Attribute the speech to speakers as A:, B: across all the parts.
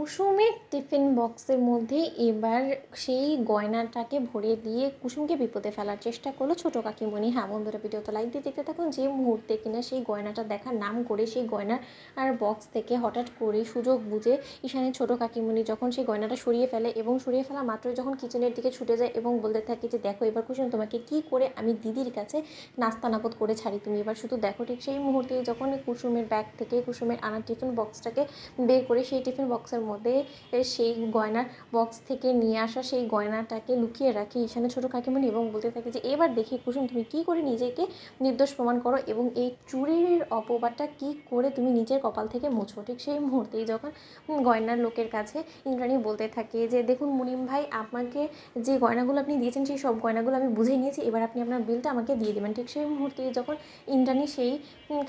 A: কুসুমের টিফিন বক্সের মধ্যে এবার সেই গয়নাটাকে ভরে দিয়ে কুসুমকে বিপদে ফেলার চেষ্টা করলো ছোটো কাকিমণি। হ্যাঁ বন্ধুরা, ভিডিওতে লাইক দিয়ে দেখতে থাকুন। যে মুহূর্তে কিনা সেই গয়নাটা দেখার নাম করে সেই গয়নার বক্স থেকে হঠাৎ করে সুযোগ বুঝে ঈশানের ছোটো কাকিমণি যখন সেই গয়নাটা সরিয়ে ফেলে এবং সরিয়ে ফেলা মাত্রই যখন কিচেনের দিকে ছুটে যায় এবং বলতে থাকে যে দেখো এবার কুসুম তোমাকে কি করে আমি দিদির কাছে নাস্তানাবদ করে ছাড়ি, তুমি এবার শুধু দেখো। ঠিক সেই মুহূর্তে যখন কুসুমের ব্যাগ থেকে কুসুমের আনা টিফিন বক্সটাকে বের করে সেই টিফিন বক্সের মধ্যে সেই গয়নার বক্স থেকে নিয়ে আসা সেই গয়নাটাকে লুকিয়ে রাখে ঈশানের ছোটো কাকিমণি এবং বলতে থাকে যে এবার দেখি কুসুম তুমি কী করে নিজেকে নির্দোষ প্রমাণ করো এবং এই চুরির অপবাদটা কী করে তুমি নিজের কপাল থেকে মোছো। ঠিক সেই মুহূর্তেই যখন গয়নার লোকের কাছে ইন্দ্রাণী বলতে থাকে যে দেখুন মুনিম ভাই, আপনাকে যে গয়নাগুলো আপনি দিয়েছেন সেই সব গয়নাগুলো আমি বুঝে নিয়েছি, এবার আপনি আপনার বিলটা আমাকে দিয়ে দেবেন। ঠিক সেই মুহূর্তে যখন ইন্দ্রাণী সেই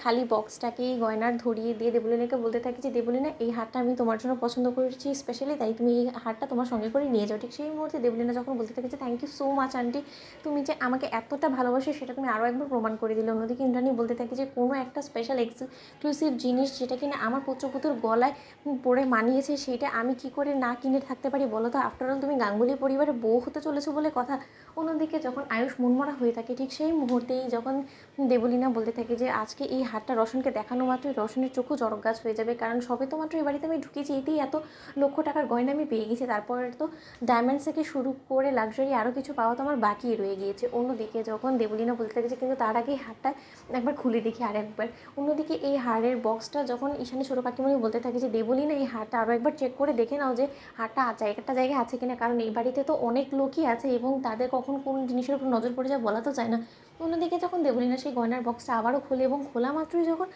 A: খালি বক্সটাকেই গয়নার ধরিয়ে দিয়ে দেবলীনাকে বলতে থাকে যে দেবলীনা, এই হারটা আমি তোমার জন্য পছন্দ করেছি স্পেশালি, তাই তুমি এই হারটা তোমার সঙ্গে করে নিয়ে যাও। ঠিক সেই মুহূর্তে দেবলীনা যখন বলতে থাকে যে thank you so much aunty, তুমি যে আমাকে এতটা ভালোবাসো সেটা তুমি আরও একবার প্রমাণ করে দিলে। অন্যদিকে ইন্দ্রাণী বলতে থাকে যে কোনো একটা স্পেশাল এক্সক্লুসিভ জিনিস যেটা কিনা আমার পুত্রবধূর গলায় পরে মানিয়েছে সেটা আমি কি করে না কিনে থাকতে পারি বলো তো? আফটারঅল তুমি গাঙ্গুলি পরিবারের বউ হতে চলেছো বলে কথা। অন্যদিকে যখন আয়ুষ মনমরা হয়ে থাকে ঠিক সেই মুহূর্তেই যখন দেবলীনা বলতে থাকে যে আজকে এই হারটা রোশনকে দেখানো মাত্রই রোশনের চোখও চড়ক গাছ হয়ে যাবে, কারণ সবে তো মাত্র এই বাড়িতে আমি ঢুকেছি, এতেই এত লক্ষ টাকার গয়না আমি পেয়ে গেছি, তারপরে তো ডায়মন্ডস থেকে শুরু করে লাক্সারি আরও কিছু পাওয়া তো আমার বাকি রয়ে গিয়েছে। অন্যদিকে যখন দেবলীনা বলতে থাকে যে কিন্তু তার আগে হারটা একবার খুলে দেখি আর একবার। অন্যদিকে এই হারের বক্সটা যখন ঈশানী ছোটো কাকিমণি বলতে থাকে যে দেবলীনা এই হারটা আরও একবার চেক করে দেখে নাও যে হারটা জায়গায় আছে কিনা, কারণ এই বাড়িতে তো অনেক লোকই আছে এবং তাদের কখন কোন জিনিসের উপর নজর পড়ে যায় বলা তো যায় না। অন্যদিকে যখন দেবলীনা সেই গয়নার বক্সটা আবারও খোলে এবং খোলা মাত্রই যখন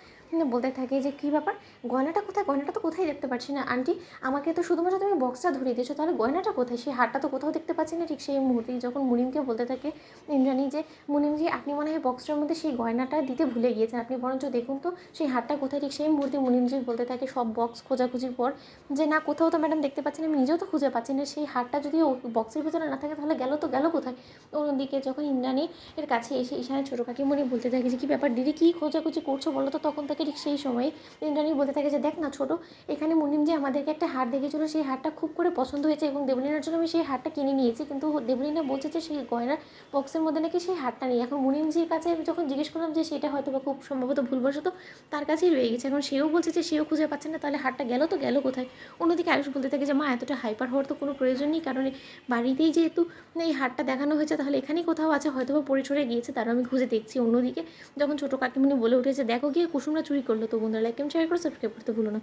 A: বলতে থাকে যে কী ব্যাপার, গয়নাটা কোথায়, গয়নাটা তো কোথায় দেখতে পাচ্ছি না আন্টি, আমাকে তো শুধুমাত্র তুমি বক্সটা ধরিয়ে দিয়েছো, তাহলে গয়নাটা কোথায়, সেই হারটা তো কোথাও দেখতে পাচ্ছি না। ঠিক সেই মুহূর্তেই যখন মুনিমকে বলতে থাকে ইন্দ্রাণী যে মুনিমজি আপনি মনে হয় বক্সটার মধ্যে সেই গয়নাটা দিতে ভুলে গিয়েছেন, আপনি বরঞ্চ দেখুন তো সেই হারটা কোথায়। ঠিক সেই মুহূর্তে মুনিমজি বলতে থাকে সব বক্স খোঁজাখুঁজির পর যে না, কোথাও তো ম্যাডাম দেখতে পাচ্ছি না, আমি নিজেও তো খুঁজে পাচ্ছি না, সেই হারটা যদি বক্সের ভিতরে না থাকে তাহলে গেল কোথায়। অন্যদিকে যখন ইন্দ্রাণী এর কাছে এসে ঈশানের ছোটো কাকিমণি বলতে থাকে যে কী ব্যাপার দিদি, কী খোঁজাখুঁজি করছো বলো তো? তখন থেকে ঠিক সেই সময় ইন্দ্রাণী বলতে থাকে যে দেখ না ছোটো, এখানে মুনিম যে আমাদেরকে একটা হার দেখেছিল সেই হারটা খুব করে পছন্দ হয়েছে এবং দেবলীনার জন্য আমি সেই হারটা কিনে নিয়েছি, কিন্তু দেবলীনা বলছে যে সেই গয়নার বক্সের মধ্যে নাকি সেই হারটা নেই। এখন মুনিমজির কাছে আমি যখন জিজ্ঞেস করলাম যে সেটা হয়তো বা খুব সম্ভবত ভুলবশত তার কাছেই রয়ে গেছে, এখন সেও বলছে যে সেও খুঁজে পাচ্ছে না, তাহলে হারটা গেল কোথায়। অন্যদিকে আয়ুষ বলতে থাকে যে মা এতটা হাইপার হওয়ার তো কোনো প্রয়োজন নেই, কারণ বাড়িতেই যেহেতু এই হারটা দেখানো হয়েছে তাহলে এখানেই কোথাও আছে, হয়তো বা পড়ে ছড়ে গিয়েছে, তারা আমি খুঁজে দেখছি। অন্যদিকে যখন ছোটো কাকিমণি বলে উঠেছে দেখো গিয়ে কুসুমরা চুরি করলো, তো বন্ধুরা লাইক এন্ড শেয়ার করে সাবস্ক্রাইব করতে ভুলো না।